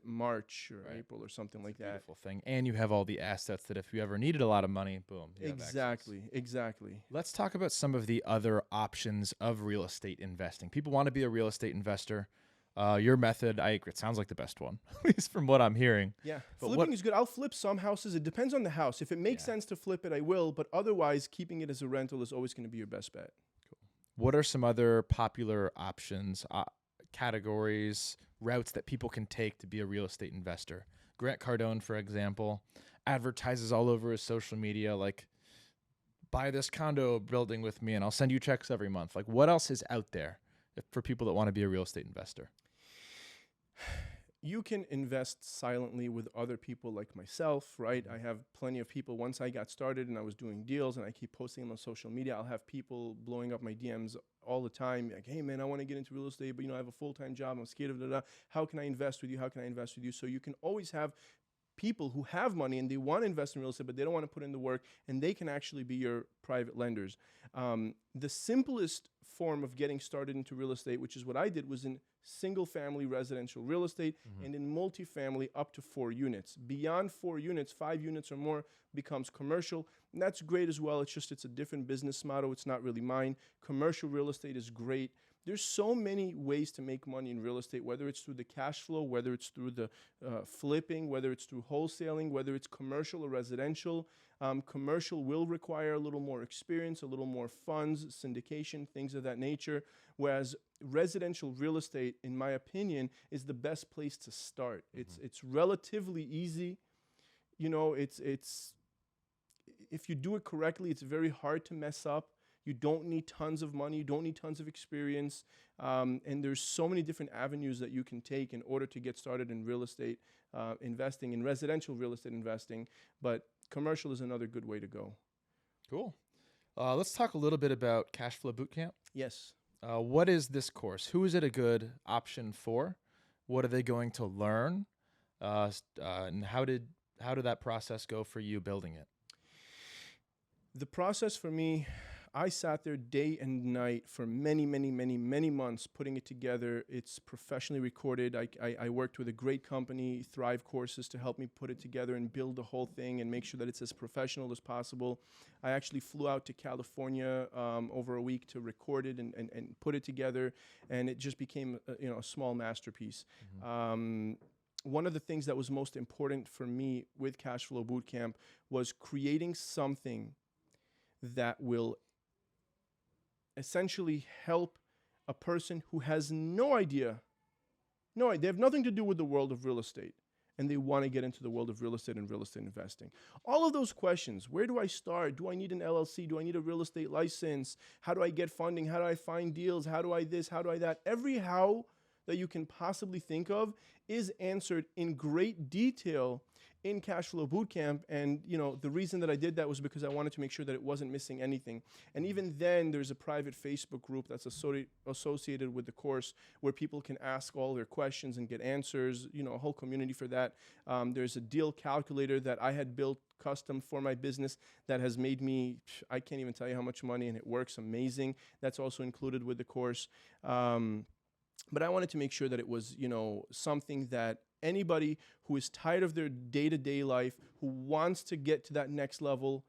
March or April or something like that. Beautiful thing. And you have all the assets that if you ever needed a lot of money, boom. You have access. Exactly. Let's talk about some of the other options of real estate investing. People want to be a real estate investor. Your method, I agree, it sounds like the best one, at least from what I'm hearing. Yeah, But flipping is good. I'll flip some houses. It depends on the house. If it makes sense to flip it, I will. But otherwise, keeping it as a rental is always going to be your best bet. What are some other popular options, categories, routes that people can take to be a real estate investor? Grant Cardone, for example, advertises all over his social media, like, buy this condo building with me and I'll send you checks every month. Like, what else is out there for people that want to be a real estate investor? You can invest silently with other people like myself, right? I have plenty of people. Once I got started and I was doing deals and I keep posting them on social media, I'll have people blowing up my DMs all the time. Like, hey man, I want to get into real estate, but I have a full-time job. I'm scared of it. How can I invest with you? How can I invest with you? So you can always have people who have money and they want to invest in real estate, but they don't want to put in the work, and they can actually be your private lenders. The simplest form of getting started into real estate, which is what I did, was in single-family residential real estate and in multifamily up to 4 units. Beyond 4 units, 5 units or more becomes commercial, and that's great as well. It's a different business model. It's not really mine. Commercial real estate is great. There's so many ways to make money in real estate, whether it's through the cash flow, whether it's through the flipping, whether it's through wholesaling, whether it's commercial or residential. Commercial will require a little more experience, a little more funds, syndication, things of that nature, whereas residential real estate, in my opinion, is the best place to start. It's relatively easy. It's if you do it correctly, it's very hard to mess up. You don't need tons of money. You don't need tons of experience. And there's so many different avenues that you can take in order to get started in real estate investing, in residential real estate investing. But commercial is another good way to go. Cool. Let's talk a little bit about Cash Flow Bootcamp. Yes. What is this course? Who is it a good option for? What are they going to learn? And how did that process go for you building it? The process for me, I sat there day and night for many months putting it together. It's professionally recorded. I worked with a great company, Thrive Courses, to help me put it together and build the whole thing and make sure that it's as professional as possible. I actually flew out to California over a week to record it and put it together, and it just became a small masterpiece. One of the things that was most important for me with Cash Flow Bootcamp was creating something that will essentially help a person who has no idea, they have nothing to do with the world of real estate, and they want to get into the world of real estate and real estate investing. All of those questions: where do I start? Do I need an LLC? Do I need a real estate license? How do I get funding? How do I find deals? How do I this? How do I that? Every how that you can possibly think of is answered in great detail in Cash Flow Bootcamp. And the reason that I did that was because I wanted to make sure that it wasn't missing anything. And even then, there's a private Facebook group that's associated with the course where people can ask all their questions and get answers, a whole community for that. There's a deal calculator that I had built custom for my business that has made me, I can't even tell you how much money, and it works amazing. That's also included with the course. But I wanted to make sure that it was, something that anybody who is tired of their day-to-day life, who wants to get to that next level,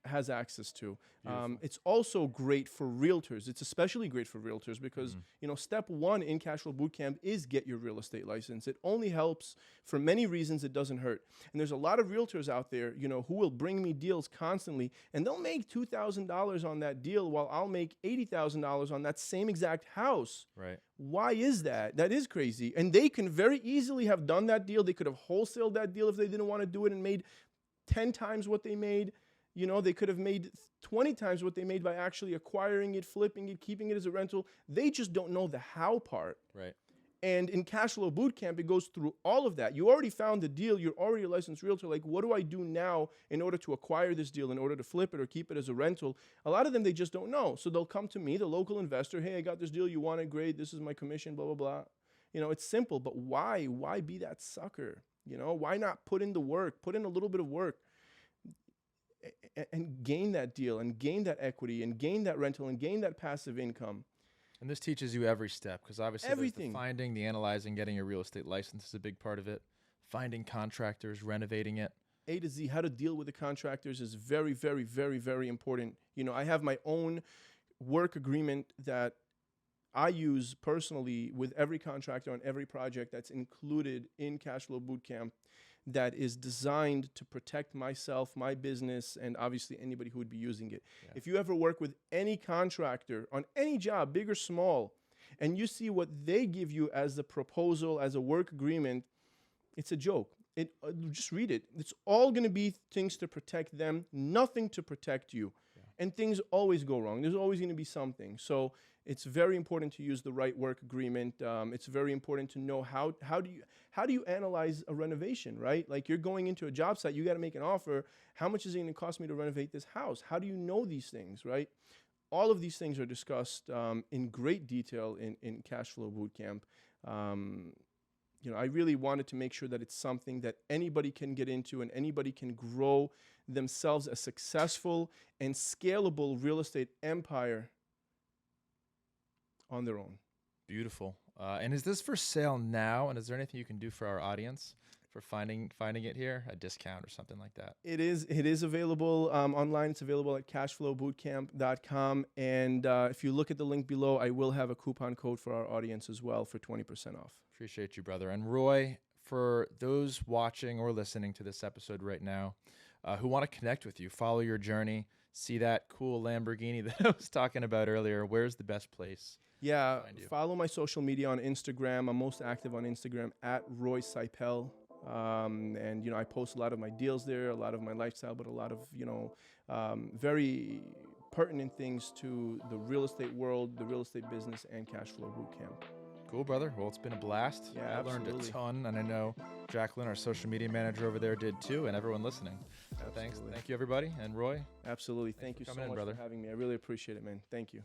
has access to. Beautiful. It's also great for realtors. It's especially great for realtors because, step one in Cashflow Bootcamp is get your real estate license. It only helps for many reasons. It doesn't hurt. And there's a lot of realtors out there, who will bring me deals constantly, and they'll make $2,000 on that deal while I'll make $80,000 on that same exact house. Right. Why is that? That is crazy. And they can very easily have done that deal. They could have wholesaled that deal if they didn't want to do it and made 10 times what they made. They could have made 20 times what they made by actually acquiring it, flipping it, keeping it as a rental. They just don't know the how part. Right. And in Cashflow Bootcamp, it goes through all of that. You already found the deal. You're already a licensed realtor. Like, what do I do now in order to acquire this deal, in order to flip it or keep it as a rental? A lot of them, they just don't know. So they'll come to me, the local investor. Hey, I got this deal. You want it? Great. This is my commission, blah, blah, blah. It's simple, but why? Why be that sucker? Why not put in the work, put in a little bit of work and gain that deal and gain that equity and gain that rental and gain that passive income? And this teaches you every step because obviously everything. The finding, the analyzing, getting your real estate license is a big part of it. Finding contractors, renovating it. A to Z, how to deal with the contractors is very, very, very, very important. I have my own work agreement that I use personally with every contractor on every project that's included in Cashflow Bootcamp that is designed to protect myself, my business, and obviously anybody who would be using it. Yeah. If you ever work with any contractor on any job, big or small, and you see what they give you as a proposal, as a work agreement, it's a joke. Just read it. It's all going to be things to protect them, nothing to protect you. Yeah. And things always go wrong. There's always going to be something. So it's very important to use the right work agreement. It's very important to know how do you analyze a renovation, right? Like, you're going into a job site, you got to make an offer. How much is it going to cost me to renovate this house? How do you know these things, right? All of these things are discussed in great detail in Cashflow Bootcamp. I really wanted to make sure that it's something that anybody can get into and anybody can grow themselves a successful and scalable real estate empire on their own. Beautiful. And is this for sale now? And is there anything you can do for our audience for finding it here? A discount or something like that? It is available online. It's available at cashflowbootcamp.com. And if you look at the link below, I will have a coupon code for our audience as well for 20% off. Appreciate you, brother. And Roy, for those watching or listening to this episode right now who want to connect with you, follow your journey, see that cool Lamborghini that I was talking about earlier, where's the best place? Yeah, follow my social media on Instagram. I'm most active on Instagram at Roy Seipel. And, I post a lot of my deals there, a lot of my lifestyle, but a lot of, very pertinent things to the real estate world, the real estate business, and Cashflow Bootcamp. Cool, brother. Well, it's been a blast. Yeah, I learned a ton, and I know Jacqueline, our social media manager over there, did too, and everyone listening. Thank you, everybody. And Roy. Absolutely. Thank you so much for having me. I really appreciate it, man. Thank you.